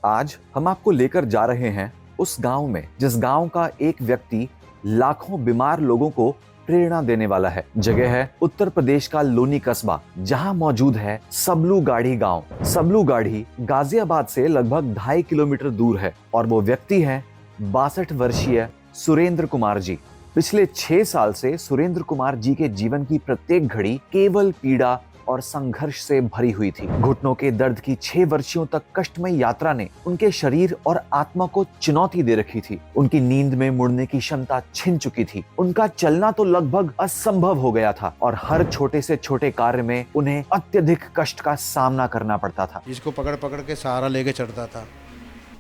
आज हम आपको लेकर जा रहे हैं उस गांव में जिस गांव का एक व्यक्ति लाखों बीमार लोगों को प्रेरणा देने वाला है। जगह है उत्तर प्रदेश का लोनी कस्बा, जहां मौजूद है सबलूगाड़ी गांव। सबलूगाड़ी गाजियाबाद से लगभग 2.5 किलोमीटर दूर है और वो व्यक्ति है 62 वर्षीय सुरेंद्र कुमार जी। पिछले 6 साल से सुरेंद्र कुमार जी के जीवन की प्रत्येक घड़ी केवल पीड़ा और संघर्ष से भरी हुई थी। घुटनों के दर्द की 6 वर्षों तक कष्टमय यात्रा ने उनके शरीर और आत्मा को चुनौती दे रखी थी। उनकी नींद में मुड़ने की क्षमता छिन चुकी थी। उनका चलना तो लगभग असंभव हो गया था और हर छोटे से छोटे कार्य में उन्हें अत्यधिक कष्ट का सामना करना पड़ता था। इसको पकड़ पकड़ के सहारा लेके चढ़ता था।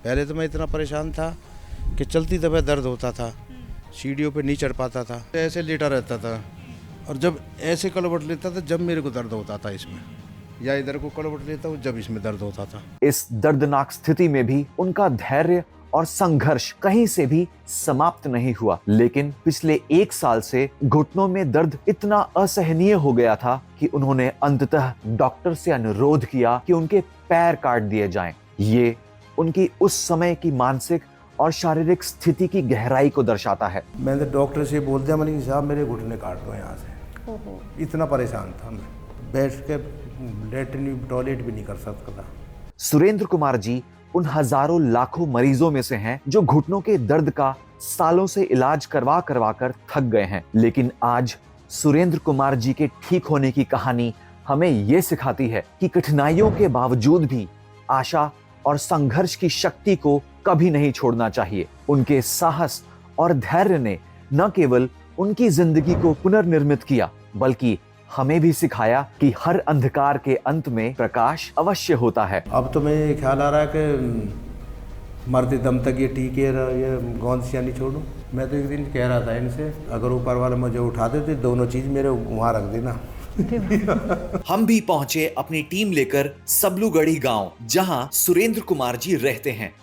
पहले तो मैं इतना परेशान था कि चलती दफे दर्द होता था, सीढ़ियों पे नहीं चढ़ पाता था, ऐसे लेटा रहता था। और जब ऐसे कलवट लेता था जब मेरे को दर्द होता था इसमें, या इधर को कलवट लेता हूँ जब इसमें दर्द होता था। इस दर्दनाक स्थिति में भी उनका धैर्य और संघर्ष कहीं से भी समाप्त नहीं हुआ। लेकिन पिछले 1 साल से घुटनों में दर्द इतना असहनीय हो गया था कि उन्होंने अंततः डॉक्टर से अनुरोध किया कि उनके पैर काट दिए जाएं। ये उनकी उस समय की मानसिक और शारीरिक स्थिति की गहराई को दर्शाता है। मैंने डॉक्टर से बोल दिया, मैंने साहब मेरे घुटने काट दो यहाँ से। इतना परेशान था मैं, बैठ के लेटरिन टॉयलेट भी नहीं कर सकता था। सुरेंद्र कुमार जी उन हजारों लाखों मरीजों में से हैं जो घुटनों के दर्द का सालों से इलाज करवा करवा कर थक गए हैं। लेकिन आज सुरेंद्र कुमार जी के ठीक होने की कहानी हमें ये सिखाती है कि कठिनाइयों के बावजूद भी आशा और संघर्ष की शक्ति को कभी नहीं छोड़ना चाहिए। उनके साहस और धैर्य ने न केवल उनकी जिंदगी को पुनर्निर्मित किया, बल्कि हमें भी सिखाया कि हर अंधकार के अंत में प्रकाश अवश्य होता है। अब तो मैं ख्याल आ रहा है कि मरते दम तक ये टीके ये गोंदसियाँ नहीं छोड़ूं। मैं तो एक दिन कह रहा था इनसे, अगर ऊपर वाले मुझे उठा देते दोनों चीज़ मेरे वहाँ रख देना। हम भी पहुंचे अपनी टीम लेकर सबलूगढ़ी गांव, जहां सुरेंद्र कुमार जी रहते हैं।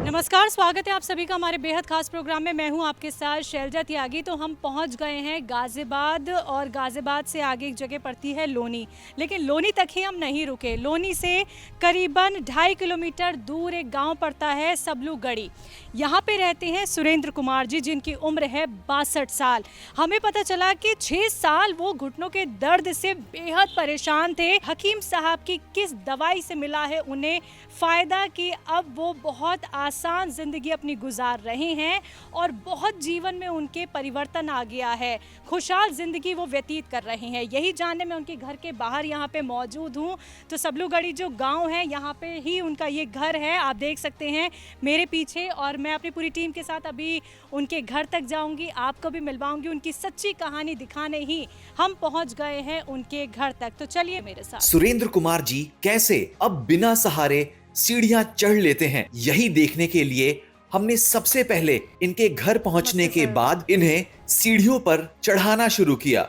नमस्कार, स्वागत है आप सभी का हमारे बेहद खास प्रोग्राम में। मैं हूं आपके साथ शैलजा त्यागी। तो हम पहुंच गए हैं गाजियाबाद और गाजियाबाद से आगे एक जगह पड़ती है लोनी। लेकिन लोनी तक ही हम नहीं रुके। लोनी से करीबन 2.5 किलोमीटर दूर एक गांव पड़ता है सबलूगढ़ी। यहाँ पे रहते हैं सुरेंद्र कुमार जी, जिनकी उम्र है 62 साल। हमें पता चला कि 6 साल वो घुटनों के दर्द से बेहद परेशान थे। हकीम साहब की किस दवाई से मिला है उन्हें फ़ायदा कि अब वो बहुत आसान ज़िंदगी अपनी गुजार रहे हैं और बहुत जीवन में उनके परिवर्तन आ गया है। खुशहाल ज़िंदगी वो व्यतीत कर रहे हैं। यही जानने में उनके घर के बाहर यहाँ पे मौजूद हूँ। तो सबलूगढ़ी जो गांव है यहाँ पे ही उनका ये घर है, आप देख सकते हैं मेरे पीछे। और मैं अपनी पूरी टीम के साथ अभी उनके घर तक जाऊँगी, आपको भी मिलवाऊँगी। उनकी सच्ची कहानी दिखाने ही हम पहुँच गए हैं उनके घर तक। तो चलिए मेरे साथ। सुरेंद्र कुमार जी कैसे अब बिना सहारे सीढ़ियां चढ़ लेते हैं, यही देखने के लिए हमने सबसे पहले इनके घर पहुंचने के बाद इन्हें सीढ़ियों पर चढ़ाना शुरू किया।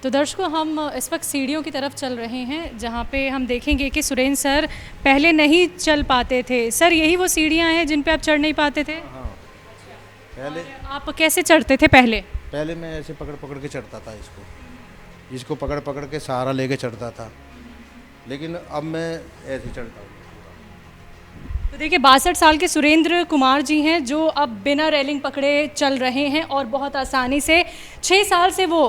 तो दर्शकों, हम इस वक्त सीढ़ियों की तरफ चल रहे हैं, जहां पे हम देखेंगे कि सुरेंद्र सर पहले नहीं चल पाते थे। सर, यही वो सीढ़ियां हैं जिन पे आप चढ़ नहीं पाते थे? हाँ, पहले आप कैसे चढ़ते थे? पहले मैं ऐसे पकड़ पकड़ के चढ़ता था, इसको पकड़ पकड़ के सहारा लेके चढ़ता था। लेकिन अब मैं ऐसे चढ़ता हूँ। तो देखिए, 62 साल के सुरेंद्र कुमार जी हैं जो अब बिना रेलिंग पकड़े चल रहे हैं और बहुत आसानी से। 6 साल से वो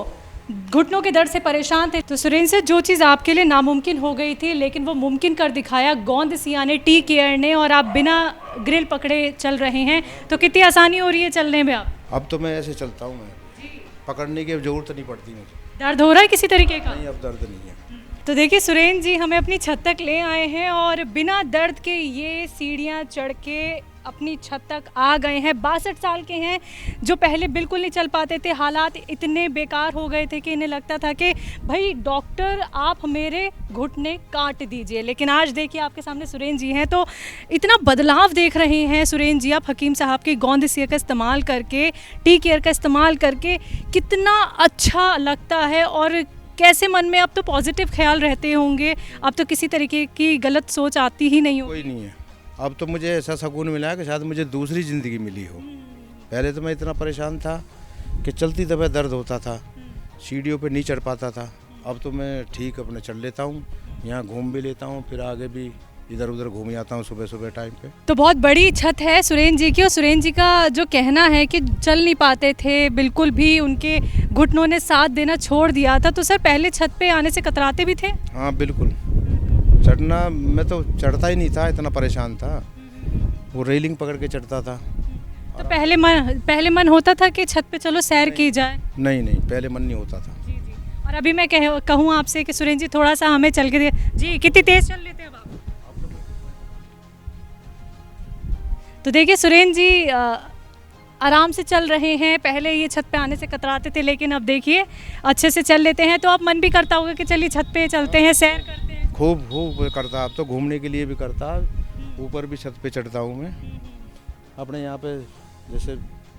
घुटनों के दर्द से परेशान थे। तो सुरेंद्र से जो चीज़ आपके लिए नामुमकिन हो गई थी, लेकिन वो मुमकिन कर दिखाया गोंदसिया ने, टी केयर ने, और आप बिना ग्रिल पकड़े चल रहे हैं। तो कितनी आसानी हो रही है चलने में आप? अब तो मैं ऐसे चलता हूँ, मैं पकड़ने की जरूरत नहीं पड़ती मुझे। दर्द हो रहा है किसी तरीके का? नहीं, अब दर्द नहीं है। तो देखिए, सुरेंद्र जी हमें अपनी छत तक ले आए हैं और बिना दर्द के ये सीढ़ियाँ चढ़ के अपनी छत तक आ गए हैं। 62 साल के हैं जो पहले बिल्कुल नहीं चल पाते थे। हालात इतने बेकार हो गए थे कि इन्हें लगता था कि भाई डॉक्टर आप मेरे घुटने काट दीजिए। लेकिन आज देखिए आपके सामने सुरेंद्र जी हैं, तो इतना बदलाव देख रहे हैं सुरेंद्र जी आप हकीम साहब की गोंदसिया का इस्तेमाल करके, टी केयर का इस्तेमाल करके। कितना अच्छा लगता है और कैसे मन में अब तो पॉजिटिव ख्याल रहते होंगे। अब तो किसी तरीके की गलत सोच आती ही नहीं होगी। कोई नहीं है। अब तो मुझे ऐसा सुकून मिला है कि शायद मुझे दूसरी ज़िंदगी मिली हो। पहले तो मैं इतना परेशान था कि चलती दफे दर्द होता था, सीढ़ियों पे नहीं चढ़ पाता था। अब तो मैं ठीक अपने चढ़ लेता हूँ, यहाँ घूम भी लेता हूँ, फिर आगे भी इधर उधर घूम आता हूँ सुबह सुबह टाइम पे। तो बहुत बड़ी छत है सुरेंद्र जी की, और सुरेंद्र जी का जो कहना है कि चल नहीं पाते थे बिल्कुल भी, उनके घुटनों ने साथ देना छोड़ दिया था। तो सर पहले छत पे आने से कतराते भी थे? हाँ बिल्कुल, चढ़ना मैं तो चढ़ता ही नहीं था, इतना परेशान था। वो रेलिंग पकड़ के चढ़ता था। तो पहले मन होता था कि छत पे चलो सैर की जाए? नहीं नहीं, पहले मन नहीं होता था। जी जी। और अभी मैं कहूँ आपसे कि सुरेंद्र जी थोड़ा सा हमें चल के जी, कितनी तेज चल लेते हैं अब आप? तो देखिए सुरेंद्र जी आराम से चल रहे हैं। पहले ये छत पे आने से कतराते थे, लेकिन अब देखिए अच्छे से चल लेते हैं। तो अब मन भी करता होगा कि चलिए छत पे चलते हैं, सैर करते हैं। खूब खूब करता, अब तो घूमने के लिए भी करता। ऊपर भी छत पे चढ़ता हूँ मैं। अपने यहाँ पे जैसे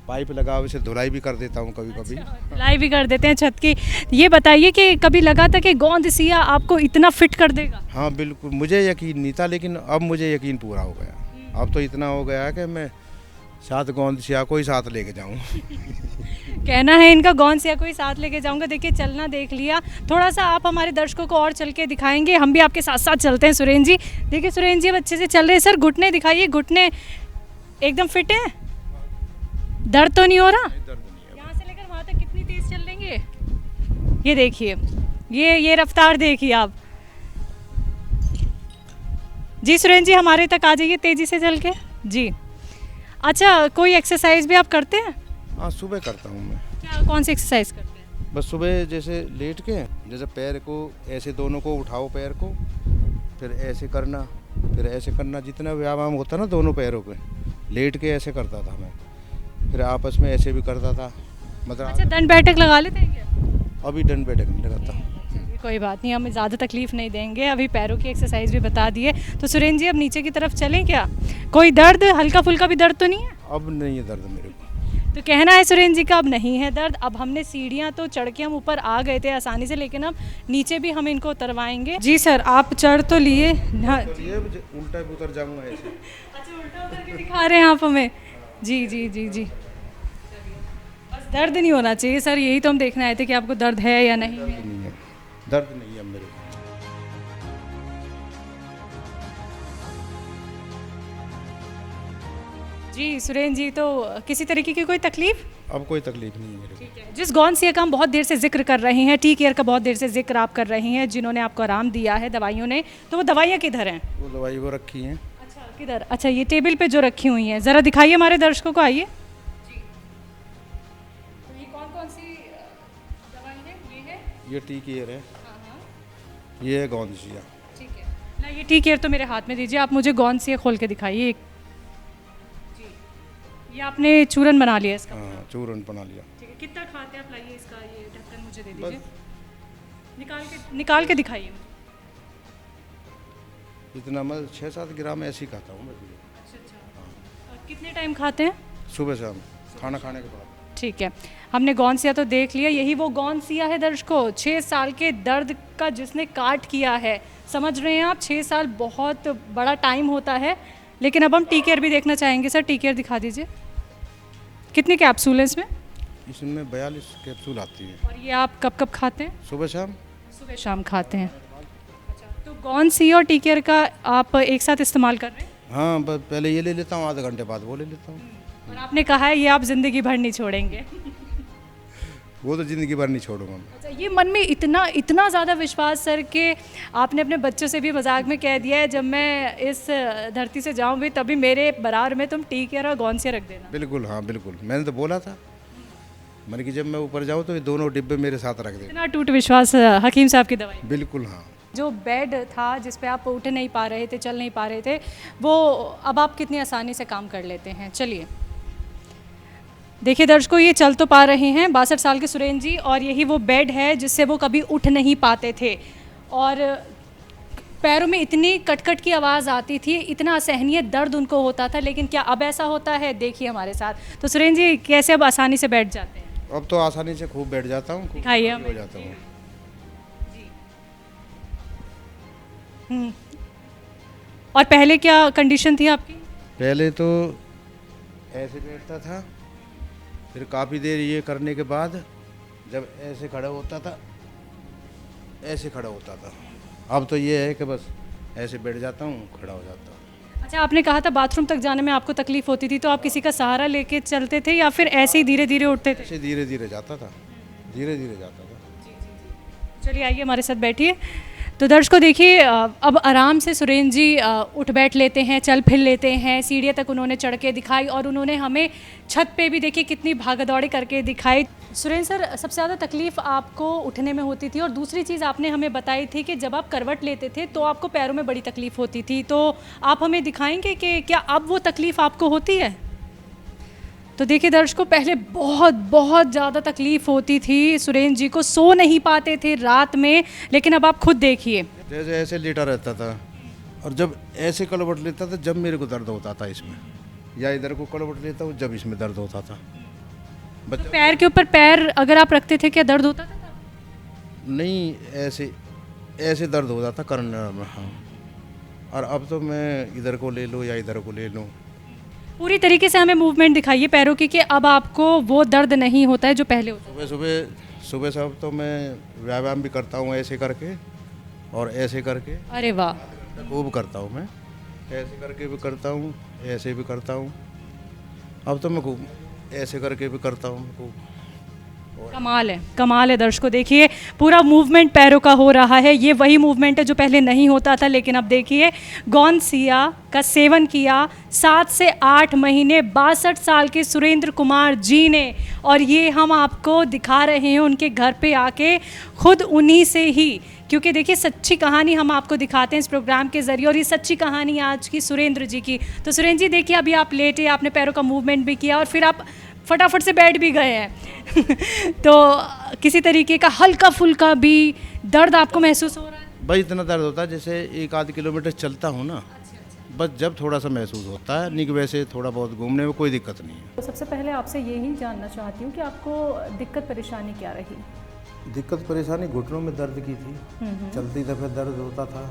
पाइप लगा, वैसे धुलाई भी कर देता हूँ कभी कभी। धुलाई भी कर देते हैं छत की। ये बताइए कि कभी लगा था कि गोंद सिया आपको इतना फिट कर देगा? हाँ बिल्कुल, मुझे यकीन नहीं था, लेकिन अब मुझे यकीन पूरा हो गया। अब तो इतना हो गया कि मैं 7 गोंद सिया को ही साथ लेके जाऊँ। कहना है इनका गोंद सिया को ही साथ लेके जाऊंगा। देखिए चलना देख लिया, थोड़ा सा आप हमारे दर्शकों को और चल के दिखाएंगे, हम भी आपके साथ साथ चलते हैं। सुरेंद्र जी देखिए, सुरेंद्र जी अब अच्छे से चल रहे हैं। सर घुटने दिखाइए, घुटने एकदम फिट है, दर्द तो नहीं हो रहा? यहाँ से लेकर वहाँ तक कितनी तेज चल लेंगे? ये देखिए, ये रफ्तार देखिए आप। जी सुरेंद्र जी हमारे तक आ जाइए तेजी से चल के। जी अच्छा, कोई एक्सरसाइज भी आप करते हैं? हाँ सुबह करता हूँ मैं। क्या, कौन सी एक्सरसाइज करते हैं? बस सुबह जैसे लेट के, जैसे पैर को ऐसे दोनों को उठाओ, पैर को फिर ऐसे करना, फिर ऐसे करना, जितना व्यायाम होता ना दोनों पैरों पे, लेट के ऐसे करता था मैं। फिर आपस में ऐसे भी करता था, मतलब। अच्छा, दंड बैठक लगा लेते हैं क्या? अभी दंड बैठक नहीं लगाता। चलिए कोई बात नहीं, हमें ज़्यादा तकलीफ नहीं देंगे। अभी पैरों की एक्सरसाइज भी बता दिए। तो सुरेंद्र जी अब नीचे की तरफ चलें क्या? कोई दर्द, हल्का फुल्का भी दर्द तो नहीं है? अब नहीं है दर्द मेरे को। तो कहना है सुरेंद्र जी का अब नहीं है दर्द। अब हमने सीढ़ियाँ तो चढ़ के हम ऊपर आ गए थे आसानी से, लेकिन अब नीचे भी हम इनको उतरवाएंगे। जी सर, आप चढ़ तो लिए? हाँ, ये उल्टा उतर जाऊंगा ऐसे। अच्छा उल्टा उतर के दिखा रहे हैं आप हमें? जी जी जी जी, बस दर्द नहीं होना चाहिए सर, यही तो हम देखने आए थे कि आपको दर्द है या नहीं है। दर्द नहीं है, दर्द नहीं है मेरे को। जी सुरेंद्र जी, तो किसी तरीके की कोई तकलीफ? अब कोई तकलीफ नहीं है मेरे को। ठीक है। जिस गोंसिया का हम बहुत देर से जिक्र कर रहे हैं, टी केयर का बहुत देर से जिक्र आप कर रही हैं, जिन्होंने आपको आराम दिया है दवाइयों ने, तो वो दवाइयाँ किधर हैं? वो दवाई वो रखी है। अच्छा किधर? अच्छा ये टेबल पे जो रखी हुई हैं, ज़रा दिखाइए हमारे दर्शकों को, आइए। जी, तो ये कौन कौन सी दवाई है? ये है, ये टी केयर है, हाँ हाँ ये है गोंदसिया। ठीक है ना। ये टी केयर तो मेरे हाथ में दीजिए, आप मुझे गोंसिया खोल के दिखाइए। जी, ये आपने चूरन बना लिया इसका? हाँ चूरन बना लिया। ठीक है, कितना खाते हैं आप? लाइए इसका ये ढक्कन मुझे दे दीजिए, निकाल के दिखाइए मुझे। इतना मैं 6-7 ग्राम ऐसे ही खाता हूँ मैं। अच्छा अच्छा, और कितने टाइम खाते हैं? सुबह शाम खाना खाने के बाद। ठीक है, हमने गौनसिया तो देख लिया। यही वो गौनसिया है दर्शकों, 6 साल के दर्द का जिसने काट किया है। समझ रहे हैं आप, 6 साल बहुत बड़ा टाइम होता है। लेकिन अब हम टी केयर भी देखना चाहेंगे। सर टी केयर दिखा दीजिए, कितनी कैप्सूल है इसमें? इसमें 42 कैप्सूल आती है। और ये आप कब कब खाते हैं? सुबह शाम। सुबह शाम खाते हैं। अच्छा, तो गौनसिया और टी केयर का आप एक साथ इस्तेमाल कर रहे हैं? हाँ बस पहले ये ले लेता हूँ, आधे घंटे बाद वो ले लेता हूँ। और आपने कहा है ये आप ज़िंदगी भर नहीं छोड़ेंगे। वो तो ज़िंदगी भर नहीं छोड़ूंगा मैं। अच्छा, ये मन में इतना ज़्यादा विश्वास सर कि आपने अपने बच्चों से भी मजाक में कह दिया है, जब मैं इस धरती से जाऊँगी तभी मेरे बराबर में तुम टी केयर और गौनसिया रख देना। बिल्कुल हाँ बिल्कुल, मैंने तो बोला था, मैंने कि जब मैं ऊपर जाऊँ तो ये दोनों डिब्बे मेरे साथ रख देना। इतना टूट विश्वास हकीम साहब की दवाई। बिल्कुल हाँ। जो बेड था जिस पे आप उठ नहीं पा रहे थे, चल नहीं पा रहे थे, वो अब आप कितनी आसानी से काम कर लेते हैं। चलिए देखिए दर्शकों, ये चल तो पा रहे हैं 62 साल के सुरेंद्र जी, और यही वो बेड है जिससे वो कभी उठ नहीं पाते थे, और पैरों में इतनी कटकट की आवाज़ आती थी, इतना असहनीय दर्द उनको होता था। लेकिन क्या अब ऐसा होता है? देखिए हमारे साथ। तो सुरेंद्र जी कैसे अब आसानी से बैठ जाते हैं? अब तो आसानी से खूब बैठ जाता हूँ, खूब दिखाइए हो हमें। जाता हूँ। और पहले क्या कंडीशन थी आपकी? पहले तो ऐसे बैठता था, फिर काफ़ी देर ये करने के बाद जब ऐसे खड़ा होता था, ऐसे खड़ा होता था, अब तो ये है कि बस ऐसे बैठ जाता हूँ, खड़ा हो जाता हूँ। अच्छा, आपने कहा था बाथरूम तक जाने में आपको तकलीफ होती थी, तो आप किसी का सहारा लेके चलते थे या फिर ऐसे ही धीरे धीरे उठते थे? ऐसे धीरे धीरे जाता था, धीरे धीरे जाता था। चलिए आइए हमारे साथ बैठिए। तो दर्शकों देखिए, अब आराम से सुरेंद्र जी उठ बैठ लेते हैं, चल फिर लेते हैं। सीढ़ियाँ तक उन्होंने चढ़ के दिखाई और उन्होंने हमें छत पे भी देखिए कितनी भागदौड़ी करके दिखाई। सुरेंद्र सर, सबसे ज़्यादा तकलीफ़ आपको उठने में होती थी और दूसरी चीज़ आपने हमें बताई थी कि जब आप करवट लेते थे तो आपको पैरों में बड़ी तकलीफ़ होती थी। तो आप हमें दिखाएंगे कि क्या अब वो तकलीफ़ आपको होती है? तो देखिए दर्शकों, पहले बहुत बहुत ज़्यादा तकलीफ़ होती थी सुरेंद्र जी को, सो नहीं पाते थे रात में, लेकिन अब आप खुद देखिए। जैसे ऐसे लेटा रहता था और जब ऐसे कलवट लेता था जब मेरे को दर्द होता था इसमें, या इधर को कलवट लेता हूँ जब इसमें दर्द होता था। तो पैर के ऊपर पैर अगर आप रखते थे क्या दर्द होता था? नहीं, ऐसे ऐसे दर्द होता था करने में। हाँ, और अब तो मैं इधर को ले लूँ या इधर को ले लूँ। पूरी तरीके से हमें मूवमेंट दिखाइए पैरों की कि अब आपको वो दर्द नहीं होता है जो पहले होता सुबह सुबह सुबह सब तो मैं व्यायाम भी करता हूँ ऐसे करके और ऐसे करके। है। अरे वाह, खूब करता हूँ मैं, ऐसे करके भी करता हूँ, ऐसे भी करता हूँ। अब तो मैं खूब ऐसे करके भी करता हूँ खूब। कमाल है दर्शकों, देखिए पूरा मूवमेंट पैरों का हो रहा है। ये वही मूवमेंट है जो पहले नहीं होता था, लेकिन अब देखिए गौनसिया का सेवन किया 7 से 8 महीने 62 साल के सुरेंद्र कुमार जी ने, और ये हम आपको दिखा रहे हैं उनके घर पे आके खुद उन्हीं से ही, क्योंकि देखिए सच्ची कहानी हम आपको दिखाते हैं इस प्रोग्राम के ज़रिए, और ये सच्ची कहानी आज की सुरेंद्र जी की। तो सुरेंद्र जी देखिए, अभी आप लेटे, आपने पैरों का मूवमेंट भी किया और फिर आप फटाफट से बैठ भी गए हैं तो किसी तरीके का हल्का फुल्का भी दर्द आपको महसूस हो रहा है? भाई इतना दर्द होता है जैसे 1-8 किलोमीटर चलता हूँ ना, बस जब थोड़ा सा महसूस होता है, नहीं कि वैसे थोड़ा बहुत घूमने में कोई दिक्कत नहीं है। तो सबसे पहले आपसे यही जानना चाहती हूँ कि आपको दिक्कत परेशानी क्या रही? दिक्कत परेशानी घुटनों में दर्द की थी, चलती दफे दर्द होता था,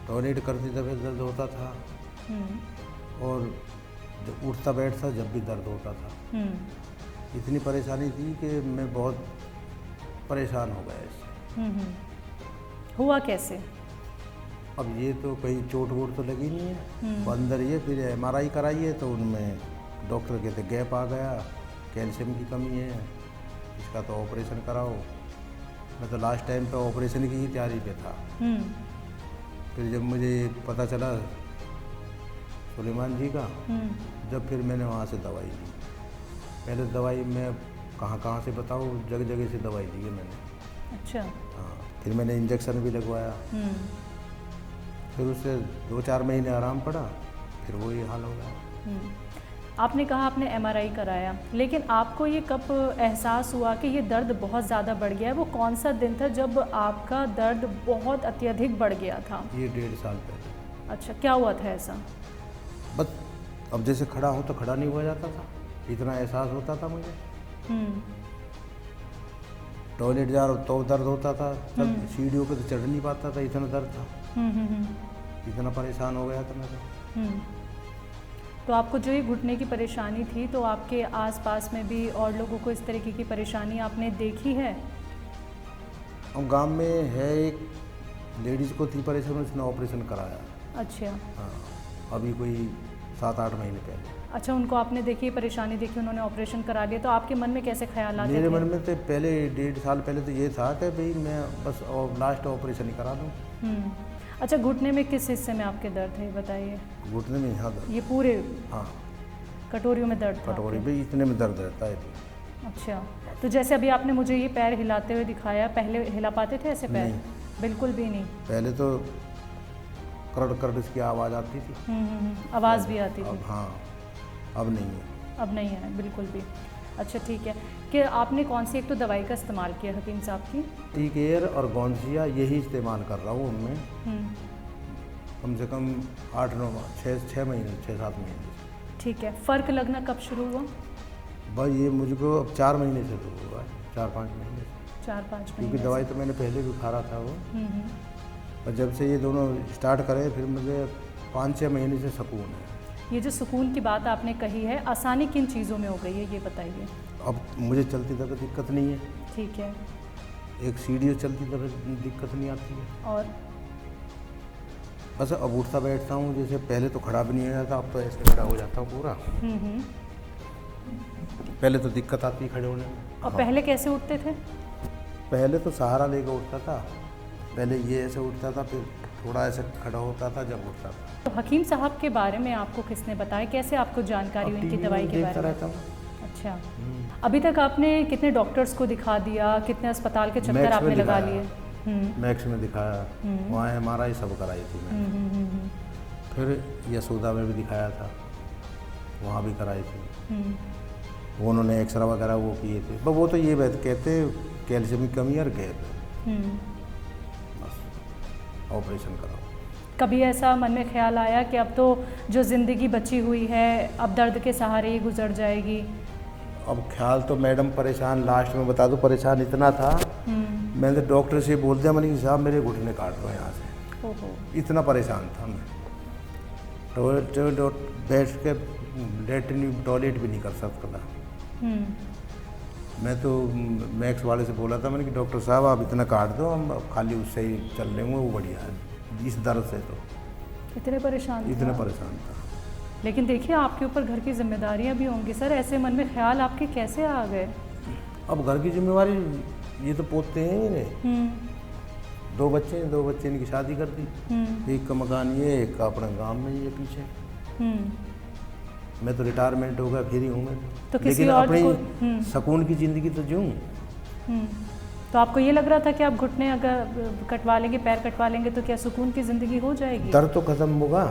टॉयलेट करती दफे दर्द होता था, और जब उठता बैठता जब भी दर्द होता था। इतनी परेशानी थी कि मैं बहुत परेशान हो गया इससे। हुआ कैसे? अब ये तो कहीं चोट वोट तो लगी नहीं है, अंदर ये फिर MRI कराई है तो उनमें डॉक्टर कहते गैप आ गया, कैल्शियम की कमी है, इसका तो ऑपरेशन कराओ। मैं तो लास्ट टाइम पे ऑपरेशन की ही तैयारी पे था। फिर जब मुझे पता चला सुलेमान जी का, जब फिर मैंने वहाँ से दवाई ली। पहले दवाई मैं कहाँ से बताऊँ, जगह जगह से दवाई ली है मैंने। अच्छा। हाँ, फिर मैंने इंजेक्शन भी लगवाया, फिर उससे 2-4 महीने आराम पड़ा, फिर वही हाल हो गया। आपने कहा आपने MRI कराया, लेकिन आपको ये कब एहसास हुआ कि ये दर्द बहुत ज़्यादा बढ़ गया है? वो कौन सा दिन था जब आपका दर्द बहुत अत्यधिक बढ़ गया था? ये 1.5 साल पहले। अच्छा, क्या हुआ था ऐसा? बस अब जैसे खड़ा हूँ तो खड़ा नहीं हुआ जाता था, इतना एहसास होता था मुझे। टॉयलेट जा रहा तो दर्द होता था, सीढ़ियों पे तो चढ़ नहीं पाता था, इतना दर्द था। इतना परेशान हो गया था मैं तो आपको जो ये घुटने की परेशानी थी, तो आपके आसपास में भी और लोगों को इस तरीके की परेशानी आपने देखी है? हम गांव में है एक लेडीज़ को थी परेशानी, उसने ऑपरेशन कराया। अच्छा। हाँ, अभी कोई 7-8 महीने पहले। अच्छा, उनको आपने देखी परेशानी देखी, उन्होंने ऑपरेशन करा लिया, तो आपके मन में कैसे ख्याल आते थे? मेरे मन में तो पहले 1.5 साल पहले तो ये था कि भाई मैं बस लास्ट ऑपरेशन ही करा दूँ। अच्छा, घुटने में किस हिस्से में आपके दर्द है बताइए? घुटने में यहाँ दर्द। ये पूरे? हाँ, कटोरियों में दर्द था? कटोरी भी इतने में दर्द रहता है। अच्छा, तो जैसे अभी आपने मुझे ये पैर हिलाते हुए दिखाया, पहले हिला पाते थे ऐसे पैर? नहीं। बिल्कुल भी नहीं? पहले तो करड़ करड़ इसकी आवाज़ आती थी। आवाज़ भी आती थी? अब हाँ, अब नहीं है। अब नहीं है बिल्कुल भी। अच्छा ठीक है, कि आपने कौन सी एक तो दवाई का इस्तेमाल किया हकीम साहब की? टी-केयर और गौनसिया यही इस्तेमाल कर रहा हूँ उनमें, कम से कम 6-7 महीने। ठीक है, फ़र्क लगना कब शुरू हुआ? बस ये मुझको अब 4 महीने से शुरू हुआ है, 4-5 महीने से। 4-5 महीने? क्योंकि दवाई तो मैंने पहले भी खा रहा था वो, और जब से ये दोनों स्टार्ट करे फिर मुझे 5-6 महीने से सुकून है। ये जो सुकून की बात आपने कही है, आसानी किन चीज़ों में हो गई है ये बताइए? अब मुझे चलती तक दिक्कत नहीं है। ठीक है। एक सीढ़ी चलती तब दिक्कत नहीं आती है। और बस अब उठता बैठता हूँ, जैसे पहले तो खड़ा भी नहीं हो जाता, अब तो ऐसे खड़ा हो जाता हूँ पूरा। पहले तो दिक्कत आती खड़े होने में। और पहले कैसे उठते थे? पहले तो सहारा लेकर उठता था, पहले ये ऐसे उठता था, फिर थोड़ा ऐसे खड़ा होता था जब उठता था। तो हकीम साहब के बारे में आपको किसने बताया, कैसे आपको जानकारी हुई इनकी दवाई के बारे में? रहता हूँ। अच्छा, अभी तक आपने कितने डॉक्टर्स को दिखा दिया, कितने अस्पताल के चक्कर आपने लगा लिए? मैक्स में दिखाया, वहाँ MRI सब कराई थी मैंने। फिर यशोदा में भी दिखाया था, वहाँ भी कराई थी। वो उन्होंने एक्सरा वगैरह वो किए थे, पर वो तो ये बात कहते कैल्शियम की कमी और गैप, बस ऑपरेशन कराओ। कभी ऐसा मन में ख्याल आया कि अब तो जो ज़िंदगी बची हुई है अब दर्द के सहारे ही गुजर जाएगी? अब ख्याल तो मैडम परेशान, लास्ट में बता दूं परेशान इतना था, मैंने तो डॉक्टर से बोल दिया, मैंने साहब मेरे घुटने काट दो यहाँ से। ओहो। इतना परेशान था मैं, बैठ के लेटरिन टॉयलेट भी नहीं कर सकता था। मैं तो मैक्स वाले से बोला था मैंने कि डॉक्टर साहब आप इतना काट दो, हम खाली उससे ही चल लेंगे, वो बढ़िया है। इस दर्द से तो इतने परेशान इतना था। परेशान था। लेकिन देखिए आपके ऊपर घर की जिम्मेदारियां भी होंगी सर, ऐसे मन में ख्याल आपके कैसे आ गए? अब घर की जिम्मेवारी, ये तो पोते हैं मेरे, 2 बच्चे हैं, 2 बच्चे इनकी शादी कर दी, एक का मकान ये, एक का अपना गांव में ये पीछे। मैं तो रिटायरमेंट हो गया, फिर ही हूँ मैं तो किसी लेकिन और अपनी सुकून की ज़िंदगी तो जीऊँ। तो आपको ये लग रहा था कि आप घुटने अगर कटवा लेंगे, पैर कटवा लेंगे तो क्या सुकून की ज़िंदगी हो जाएगी? दर्द तो खत्म होगा।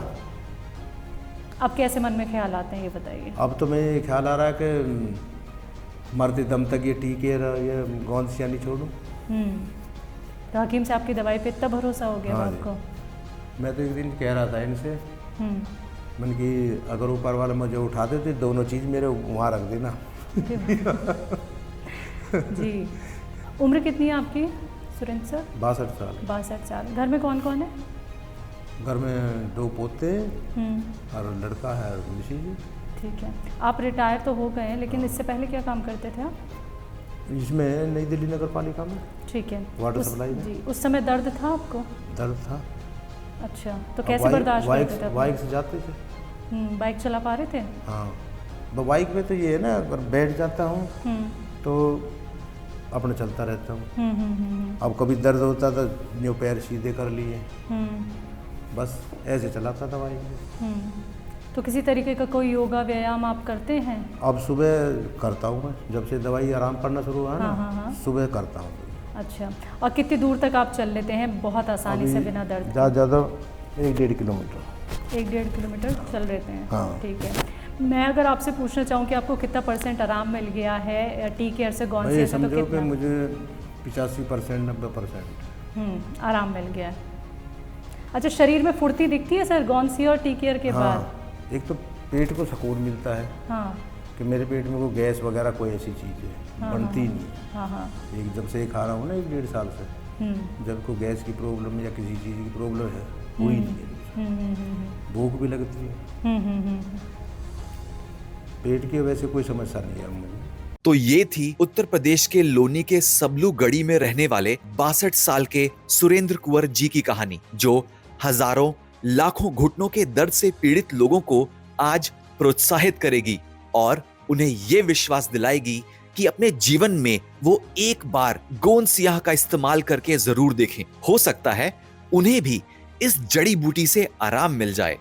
अब कैसे मन में ख्याल आते हैं ये बताइए? अब तो मैं ये ख्याल आ रहा है कि मरते दम तक ये टीके ये गोंद सिया नहीं छोड़ूं। तो हकीम से आपकी दवाई पे इतना भरोसा हो गया हाँ आपको? मैं तो एक दिन कह रहा था इनसे, मैंने कि अगर ऊपर वाला मुझे उठा देते दोनों चीज़ मेरे वहाँ रख देना। जी। उम्र कितनी है आपकी सुरेंद्र सर? 62 साल। 62 साल। घर में कौन कौन है? घर में 2 पोते और लड़का है मिसी जी। ठीक है। आप रिटायर तो हो गए हैं, लेकिन इससे पहले क्या काम करते थे आप? इसमें नई दिल्ली नगर पालिका में। ठीक है। वाटर सप्लाई में। जी। उस समय दर्द था आपको? दर्द था। अच्छा, तो कैसे बर्दाश्त करते थे? बाइक से जाते थे। बाइक चला पा रहे थे? हाँ, बाइक में तो ये है ना, अगर बैठ जाता हूँ तो अपना चलता रहता हूँ। अब कभी दर्द होता तो न्यू पैर सीधे कर लिए, बस ऐसे चलाता था बाइक में। तो किसी तरीके का कोई योगा व्यायाम आप करते हैं? अब सुबह करता हूँ मैं, जब से दवाई आराम पड़ना शुरू हुआ ना, सुबह करता हूँ। अच्छा, और कितनी दूर तक आप चल लेते हैं बहुत आसानी से बिना दर्द? ज़्यादा 1-1.5 किलोमीटर। 1-1.5 किलोमीटर चल लेते हैं? हाँ। ठीक है। मैं अगर आपसे पूछना चाहूँ कि आपको कितना % आराम मिल गया है टी केयर से, गॉन से? समझो कि मुझे 85% 90% आराम मिल गया है। अच्छा, शरीर में फुर्ती दिखती है सर गॉन सी और टी केयर के बाद? एक तो पेट को सुकून मिलता है। हाँ। कि मेरे पेट में कोई गैस वगैरह कोई ऐसी चीज़ है बनती ही नहीं। हाँ। एक जब से खा रहा हूँ ना 1-1.5 साल से, जब को गैस की प्रॉब्लम या किसी चीज़ की प्रॉब्लम है हुई नहीं है। भूख भी लगती है, पेट की वजह से कोई समस्या नहीं है मुझे। तो ये थी उत्तर प्रदेश के लोनी के सबलू गढ़ी में रहने वाले 62 साल के सुरेंद्र कुंवर जी की कहानी, जो हजारों लाखों घुटनों के दर्द से पीड़ित लोगों को आज प्रोत्साहित करेगी और उन्हें यह विश्वास दिलाएगी कि अपने जीवन में वो एक बार गोंद सियाह का इस्तेमाल करके जरूर देखें। हो सकता है उन्हें भी इस जड़ी बूटी से आराम मिल जाए।